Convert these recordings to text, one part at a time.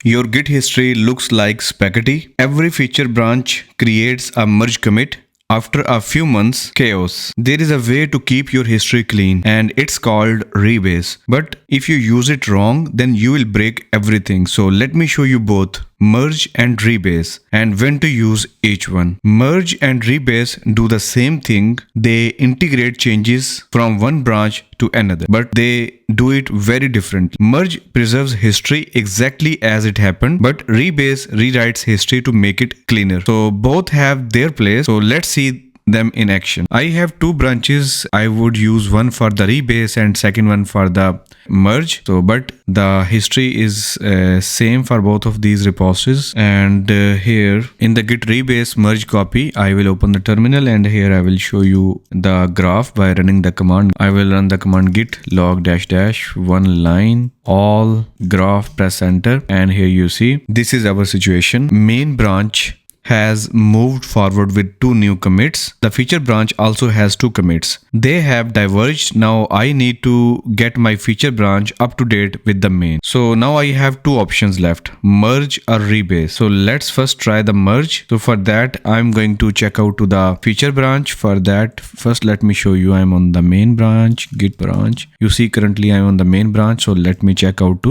Your Git history looks like spaghetti. Every feature branch creates a merge commit. After a few months, chaos. There is a way to keep your history clean and it's called rebase. But if you use it wrong, then you will break everything. So let me show you both merge and rebase and when to use each one. Merge and rebase do the same thing. They integrate changes from one branch to another, but they do it very differently. Merge preserves history exactly as it happened, but rebase rewrites history to make it cleaner. So both have their place. So let's see them in action. I have two branches. I would use one for the rebase and second one for the merge. So but the history is same for both of these repositories. And here in the git rebase merge copy, I will open the terminal and here I will show you the graph by running the command. I will run the command git log -- one line all graph, press enter, and here you see this is our situation. Main branch has moved forward with two new commits. The feature branch also has two commits. They have diverged. Now I need to get my feature branch up to date with the main. So now I have two options left, merge or rebase. So let's first try the merge. So for that, I'm going to check out to the feature branch. For that, first let me show you I'm on the main branch, git branch. You see currently I'm on the main branch. So let me check out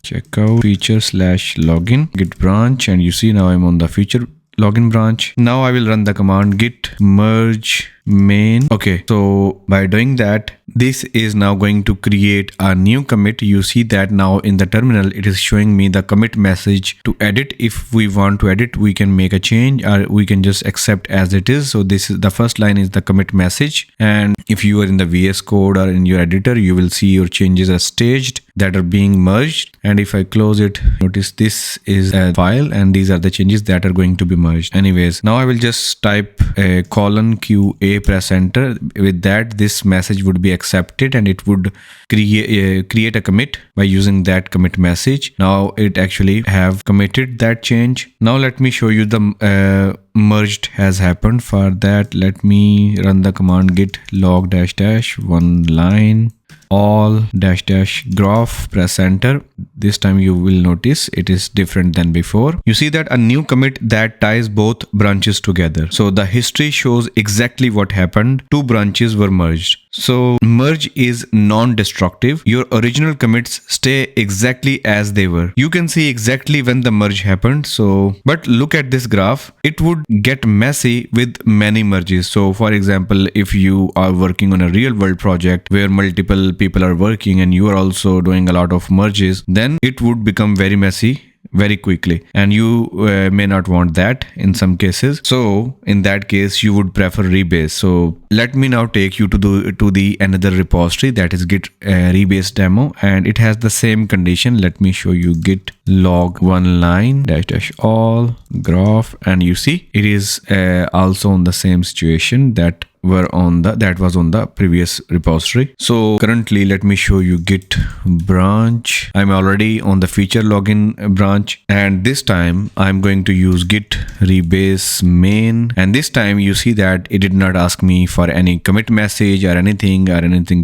feature / login git branch, and you see now I'm on the feature login branch. Now I will run the command git merge main. Okay, so by doing that, this is now going to create a new commit. You see that now in the terminal, it is showing me the commit message to edit. If we want to edit, we can make a change or we can just accept as it is. So this is the first line is the commit message. And if you are in the VS Code or in your editor, you will see your changes are staged that are being merged. And if I close it, notice this is a file and these are the changes that are going to be merged. Anyways, now I will just type a :QA, press enter. With that, this message would be accepted and it would create a commit by using that commit message. Now it actually have committed that change. Now let me show you the merged has happened. For that, let me run the command git log -- one line all -- graph, press enter. This time you will notice it is different than before. You see that a new commit that ties both branches together. So the history shows exactly what happened. Two branches were merged. So merge is non-destructive. Your original commits stay exactly as they were. You can see exactly when the merge happened. So, but look at this graph. It would get messy with many merges. So for example, if you are working on a real world project where multiple people are working and you are also doing a lot of merges, then it would become very messy very quickly, and you may not want that in some cases. So in that case, you would prefer rebase. So let me now take you to the another repository, that is git rebase demo, and it has the same condition. Let me show you git log one line -- all graph, and you see it is also on the same situation that was on the previous repository. So currently let me show you git branch. I'm already on the feature login branch, and this time I'm going to use git rebase main, and this time you see that it did not ask me for any commit message or anything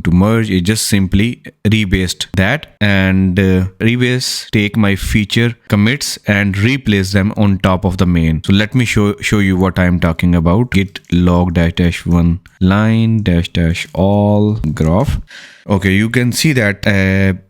to merge. It just simply rebased that, and rebase take my feature commits and replace them on top of the main. So let me show you what I'm talking about. Git log -- one line -- all graph. Okay, you can see that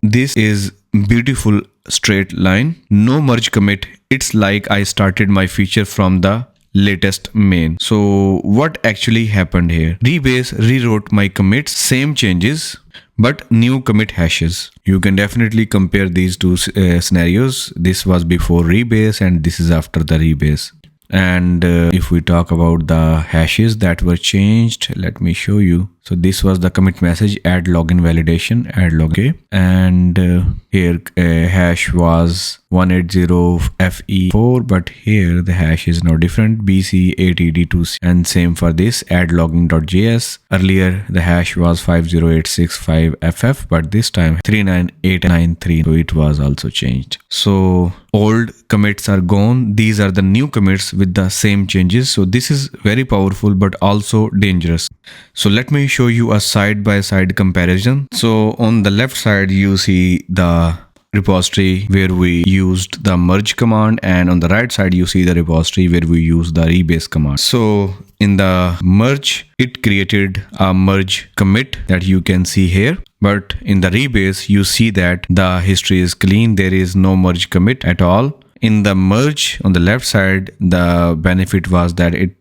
this is beautiful straight line, no merge commit. It's like I started my feature from the latest main. So what actually happened here? Rebase rewrote my commits, same changes, but new commit hashes. You can definitely compare these two scenarios. This was before rebase and this is after the rebase. And if we talk about the hashes that were changed, let me show you. So this was the commit message, add login validation, add login. And here hash was 180FE4, but here the hash is now different, BC8ED2C. And same for this, add login.js. Earlier the hash was 50865FF, but this time 39893. So it was also changed. So old commits are gone. These are the new commits with the same changes. So this is very powerful, but also dangerous. So let me show you a side-by-side comparison. So on the left side, you see the repository where we used the merge command, and on the right side you see the repository where we use the rebase command. So in the merge, it created a merge commit that you can see here. But in the rebase, you see that the history is clean. There is no merge commit at all. In the merge on the left side, the benefit was that it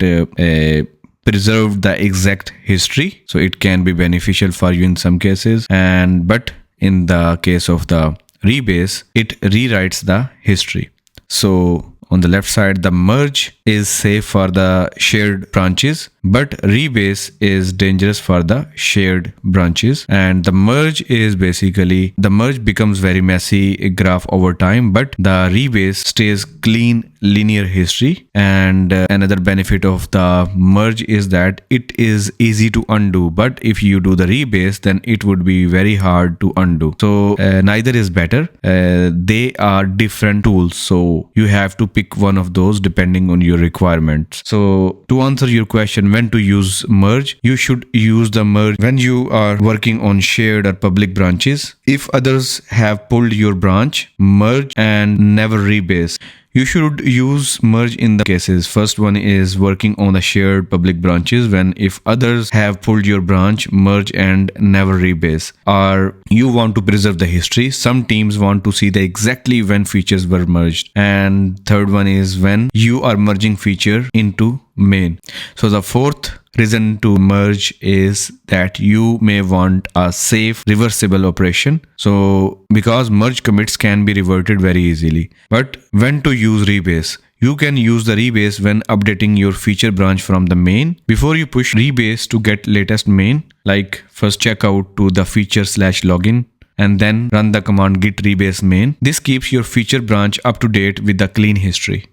preserved the exact history. So it can be beneficial for you in some cases. But in the case of the rebase, it rewrites the history. So on the left side, the merge is safe for the shared branches, but rebase is dangerous for the shared branches. And the merge is basically, the merge becomes very messy graph over time, but the rebase stays clean linear history. And another benefit of the merge is that it is easy to undo, but if you do the rebase, then it would be very hard to undo. So neither is better. They are different tools, so you have to pick one of those depending on your requirements. So to answer your question, when to use merge, you should use the merge when you are working on shared or public branches. If others have pulled your branch, merge and never rebase. You should use merge in the cases. First one is working on the shared public branches, when if others have pulled your branch, merge and never rebase. Or you want to preserve the history. Some teams want to see the exactly when features were merged. And third one is when you are merging feature into main. So the fourth reason to merge is that you may want a safe reversible operation. So because merge commits can be reverted very easily. But when to use rebase? You can use the rebase when updating your feature branch from the main. Before you push rebase to get latest main, like first check out to the feature/login and then run the command git rebase main. This keeps your feature branch up to date with the clean history.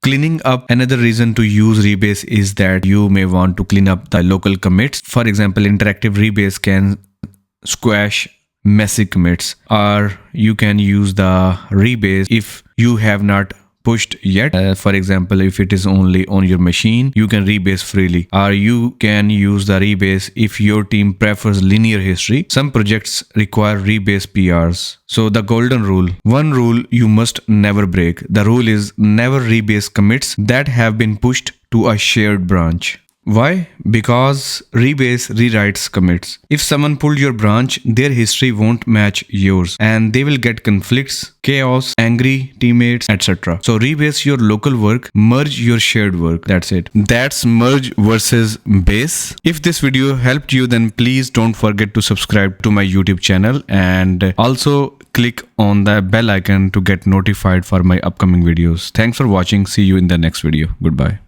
Cleaning up, another reason to use rebase is that you may want to clean up the local commits. For example, interactive rebase can squash messy commits, or you can use the rebase if you have not pushed yet. For example, if it is only on your machine, you can rebase freely, or you can use the rebase if your team prefers linear history. Some projects require rebase PRs. So the golden rule, one rule you must never break. The rule is never rebase commits that have been pushed to a shared branch. Why? Because rebase rewrites commits. If someone pulled your branch, their history won't match yours and they will get conflicts, chaos, angry teammates, etc. So rebase your local work, merge your shared work. That's it. That's merge versus base. If this video helped you, then please don't forget to subscribe to my YouTube channel and also click on the bell icon to get notified for my upcoming videos. Thanks for watching. See you in the next video. Goodbye.